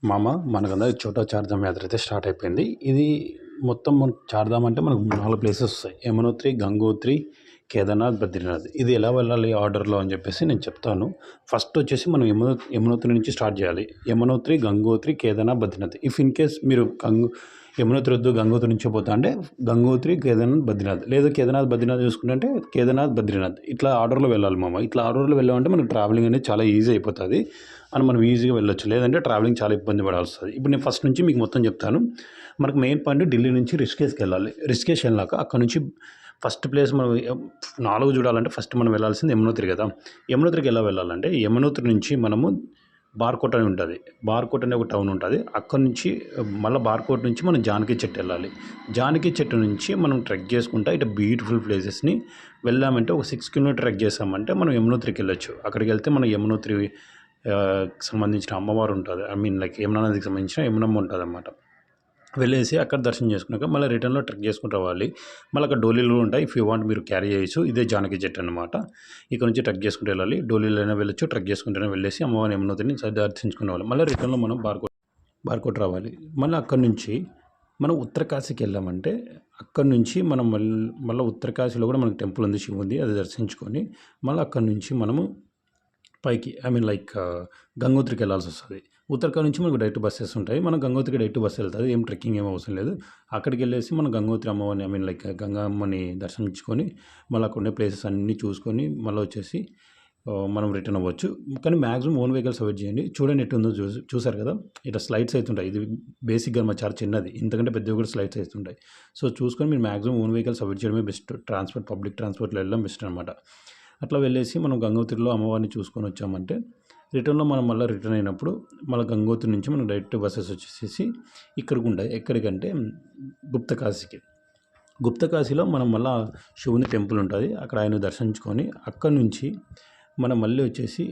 మామ మనకందరికి చోటా చార్ధామ్ యాత్ర అయితే స్టార్ట్ అయిపోయింది. ఇది మొత్తం మన చార్ధామ్ అంటే మనకు 4 ప్లేసెస్ వస్తాయి. యమునోత్రి, గంగోత్రి, కేదార్నాథ్, బద్రీనాథ్. ఇది ఎలా వెళ్ళాలి ఆర్డర్‌లో అని చెప్పేసి నేను చెప్తాను. ఫస్ట్ వచ్చేసి మనం యమునోత్రి నుంచి స్టార్ట్ చేయాలి. Yamunotri, Gangotri, Kedarnath, Badrinath. If in case మీరు యమునోత్రి వద్దు గంగోత్రి నుంచే పోతా అంటే గంగోత్రి, కేదార్నాథ్, బద్రీనాథ్, లేదా కేదార్నాథ్, బద్రీనాథ్ చూసుకుంటే కేదార్నాథ్, బద్రీనాథ్ ఇట్లా ఆర్డర్‌లో వెళ్ళాలి మామ. ఇట్లా ఆర్డర్‌లో వెళ్ళామంటే మనకు ట్రావెలింగ్ అనేది చాలా ఈజీ అయిపోతుంది అని మనం ఈజీగా వెళ్ళొచ్చు. లేదంటే ట్రావెలింగ్ చాలా ఇబ్బంది పడాల్సి వస్తుంది. ఇప్పుడు నేను ఫస్ట్ నుంచి మీకు మొత్తం చెప్తాను. మనకు మెయిన్ పాయింట్ ఢిల్లీ నుంచి రిషికేష్కి వెళ్ళాలి. రిషికేష్ వెళ్ళాక అక్కడ నుంచి ఫస్ట్ ప్లేస్ మనం 4 చూడాలంటే ఫస్ట్ మనం వెళ్ళాల్సింది యమునోత్రి కదా. యమునోత్రికి ఎలా వెళ్ళాలంటే యమునోత్రి నుంచి మనము బార్కోట్ అని ఉంటుంది. బార్కోట్ అనే ఒక టౌన్ ఉంటుంది. అక్కడ నుంచి మళ్ళీ బార్కోట్ నుంచి మనం జానకి చెట్టు వెళ్ళాలి. జానకి చెట్టు నుంచి మనం ట్రెక్ చేసుకుంటా ఇటు బ్యూటిఫుల్ ప్లేసెస్ని వెళ్ళామంటే ఒక 6 కిలోమీటర్ ట్రెక్ చేసామంటే మనం యమునోత్రికి వెళ్ళొచ్చు. అక్కడికి వెళ్తే మన యమునోత్రి సంబంధించిన అమ్మవారు ఉంటుంది. ఐ మీన్ లైక్ యమునా నదికి సంబంధించిన యమునమ్మ ఉంటుంది అన్నమాట. వెళ్ళేసి అక్కడ దర్శనం చేసుకున్నాక మళ్ళీ రిటర్న్లో ట్రెక్ చేసుకుంటూ రావాలి. మళ్ళీ అక్కడ డోలీలు ఉంటాయి. ఇఫ్ యూ వాంట్ మీరు క్యారీ చేయొచ్చు. ఇదే జానకి చెట్టు అనమాట. ఇక్కడ నుంచి ట్రెక్ చేసుకుంటూ వెళ్ళాలి. డోలీలైనా వెళ్ళొచ్చు, ట్రెక్ చేసుకుంటూనే వెళ్ళేసి అమ్మవారి యమునోత్రిని దర్శించుకునే వాళ్ళు. మళ్ళీ రిటర్న్లో మనం బార్కోట్ రావాలి. మళ్ళీ అక్కడ నుంచి మనం ఉత్తరకాశీకి వెళ్ళామంటే అక్కడ నుంచి మనం మళ్ళీ ఉత్తరకాశీలో కూడా మనకు టెంపుల్ ఉంది, శివుంది. అది దర్శించుకొని మళ్ళీ అక్కడ నుంచి మనము పైకి ఐ మీన్ లైక్ గంగోత్రికి వెళ్ళాల్సి వస్తుంది. ఉత్తరాఖండ్ నుంచి మనకు డైరెక్ట్ బస్సెస్ ఉంటాయి. మనం గంగోత్రికి డైరెక్ట్ బస్సు వెళ్తుంది. ఏం ట్రెక్కింగ్ ఏం అవసరం లేదు. అక్కడికి వెళ్ళేసి మనం గంగోత్రి అమ్మవారిని ఐ మీన్ లైక్ గంగమ్మని దర్శించుకొని మళ్ళీ అక్కడ ఉండే ప్లేసెస్ అన్నీ చూసుకొని మళ్ళీ వచ్చేసి మనం రిటర్న్ అవ్వచ్చు. కానీ మ్యాక్సిమం ఓన్ వెహికల్స్ అవాయిడ్ చేయండి. చూడండి ఎట్టుందో చూసారు కదా, ఇట్లా స్లైడ్స్ అవుతుంటాయి. ఇది బేసిక్గా మా చాలా చిన్నది, ఇంతకంటే పెద్దవి కూడా స్లైడ్స్ అవుతుంటాయి. సో చూసుకొని మీరు మ్యాక్సిమం ఓన్ వెహికల్స్ అవాయిడ్ చేయడమే బెస్ట్. పబ్లిక్ ట్రాన్స్పోర్ట్లో వెళ్ళడం బెస్ట్ అనమాట. అట్లా వెళ్ళేసి మనం గంగోత్రిలో అమ్మవారిని చూసుకొని వచ్చామంటే రిటర్న్లో మనం మళ్ళీ రిటర్న్ అయినప్పుడు మళ్ళీ గంగోత్రి నుంచి మనం డైరెక్ట్ బస్సెస్ వచ్చేసి ఇక్కడికి ఉంటాయి. ఎక్కడికంటే గుప్తకాశీలో మనం మళ్ళీ శివుని టెంపుల్ ఉంటుంది. అక్కడ ఆయన దర్శించుకొని అక్కడి నుంచి మనం మళ్ళీ వచ్చేసి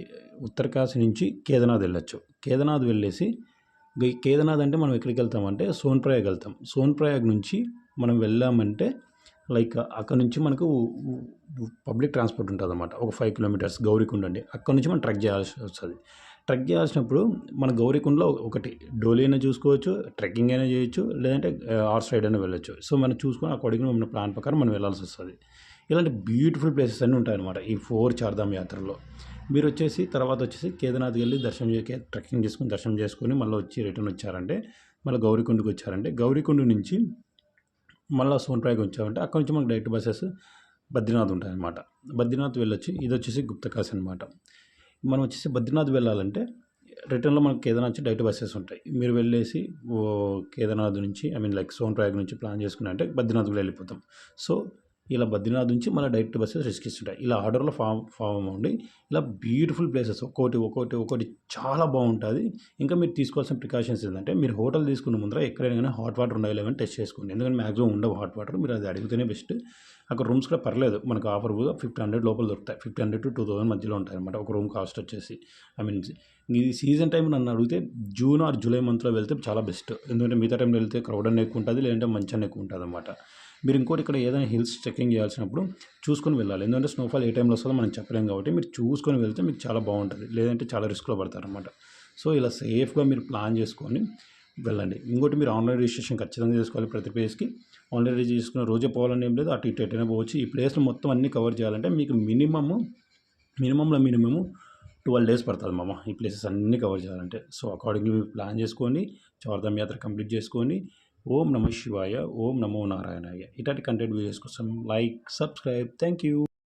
ఉత్తరకాశీ నుంచి కేదార్నాథ్ వెళ్ళొచ్చు. కేదార్నాథ్ వెళ్ళేసి కేదార్నాథ్ అంటే మనం ఎక్కడికి వెళ్తామంటే సోన్ప్రయాగ్ వెళ్తాం. సోన్ప్రయాగ్ నుంచి మనం వెళ్ళామంటే లైక్ అక్కడ నుంచి మనకు పబ్లిక్ ట్రాన్స్పోర్ట్ ఉంటుంది అన్నమాట. ఒక 5 కిలోమీటర్స్ గౌరీకుండ్ అండి. అక్కడ నుంచి మనం ట్రెక్ చేయాల్సి వస్తుంది. ట్రెక్ చేయాల్సినప్పుడు మన గౌరీకుండ్లో ఒకటి డోలీ అయినా చూసుకోవచ్చు, ట్రెక్కింగ్ అయినా చేయొచ్చు, లేదంటే హార్స్ రైడ్ అయినా వెళ్ళొచ్చు. సో మనం చూసుకొని అకార్డింగ్గా మన ప్లాన్ ప్రకారం మనం వెళ్ళాల్సి వస్తుంది. ఇలాంటి బ్యూటిఫుల్ ప్లేసెస్ అన్నీ ఉంటాయన్నమాట ఈ 4 చార్ధామ్ యాత్రలో. మీరు వచ్చేసి తర్వాత వచ్చేసి కేదార్నాథ్కి వెళ్ళి ట్రెక్కింగ్ చేసుకుని దర్శనం చేసుకొని మళ్ళీ వచ్చి రిటర్న్ వచ్చారంటే మళ్ళీ గౌరీకుండ్కి వచ్చారంటే గౌరీకుండ్ నుంచి మళ్ళీ సోన్ప్రయాగ్ వచ్చామంటే అక్కడ నుంచి మనకు డైరెక్ట్ బస్సెస్ బద్రీనాథ్ ఉంటాయన్నమాట. బద్రీనాథ్ వెళ్ళొచ్చు. ఇది వచ్చేసి గుప్తకాశీ అనమాట. మనం వచ్చేసి బద్రీనాథ్ వెళ్ళాలంటే రిటర్న్లో మనకు కేదార్నాథ్ నుంచి డైరెక్ట్ బస్సెస్ ఉంటాయి. మీరు వెళ్ళేసి కేదార్నాథ్ నుంచి ఐ మీన్ లైక్ సోన్ప్రయాగ్ నుంచి ప్లాన్ చేసుకుని అంటే బద్రీనాథ్ కూడా వెళ్ళిపోతాం. సో ఇలా బద్రీనాథ్ నుంచి మళ్ళీ డైరెక్ట్ బస్సెస్ రిషికేష్ ఉంటాయి. ఇలా ఆర్డర్లో ఫామ్ అవ్వండి. ఇలా బ్యూటిఫుల్ ప్లేసెస్ ఒక్కొక్కటి చాలా బాగుంటుంది. ఇంకా మీరు తీసుకోవాల్సిన ప్రికాషన్స్ ఏంటంటే మీరు హోటల్ తీసుకున్న ముందర ఎక్కడైనా కానీ హాట్ వాటర్ ఉండాలి లేవని టెస్ట్ చేసుకోండి. ఎందుకంటే మ్యాక్సిమం ఉండవు హాట్ వాటర్. మీరు అది అడిగితేనే బెస్ట్. అక్కడ రూమ్స్ కూడా పర్లేదు, మనకు ఆఫర్ కూడా 1500 లోపల దొరుకుతాయి. 1500 to 2000 మధ్యలో ఉంటాయి అనమాట ఒక రూమ్ కాస్ట్ వచ్చేసి. ఐ మీన్ ఇది సీజన్ టైం నన్ను అడిగితే జూన్ ఆర్ జూలై మంత్లో వెళ్తే చాలా బెస్ట్. ఎందుకంటే మిగతా టైంలో వెళ్తే క్రౌడ్ అన్న ఎక్కువ ఉంటుంది, లేదంటే మంచి అన్న ఎక్కువ ఉంటుంది అనమాట. మీరు ఇంకోటి ఇక్కడ ఏదైనా హిల్స్ ట్రెక్కింగ్ చేయాల్సినప్పుడు చూసుకొని వెళ్ళాలి. ఎందుకంటే స్నోఫాల్ ఏ టైంలో వస్తుందో మనం చెప్పలేం కాబట్టి మీరు చూసుకొని వెళ్తే మీకు చాలా బాగుంటుంది. లేదంటే చాలా రిస్క్లో పడతారనమాట. సో ఇలా సేఫ్గా మీరు ప్లాన్ చేసుకొని వెళ్ళండి. ఇంకోటి మీరు ఆన్లైన్ రిజిస్ట్రేషన్ ఖచ్చితంగా చేసుకోవాలి. ప్రతి ప్లేస్కి ఆన్లైన్ రిజిస్ట్రేషన్ చేసుకున్న రోజే పోవాలని ఏం లేదు. అటు ఇటు ఎటైనా పోవచ్చు. ఈ ప్లేస్లో మొత్తం అన్నీ కవర్ చేయాలంటే మీకు మినిమము 12 days పడుతుంది మామ ఈ ప్లేసెస్ అన్నీ కవర్ చేయాలంటే. సో అకార్డింగ్లీ మీరు ప్లాన్ చేసుకోండి. చార్ధామ్ యాత్ర కంప్లీట్ చేసుకోండి. ఓం నమః శివాయ, ఓం నమో నారాయణాయ. ఇట్లాంటి కంటెంట్ వీడియోస్ కోసం లైక్, సబ్స్క్రైబ్. Thank you.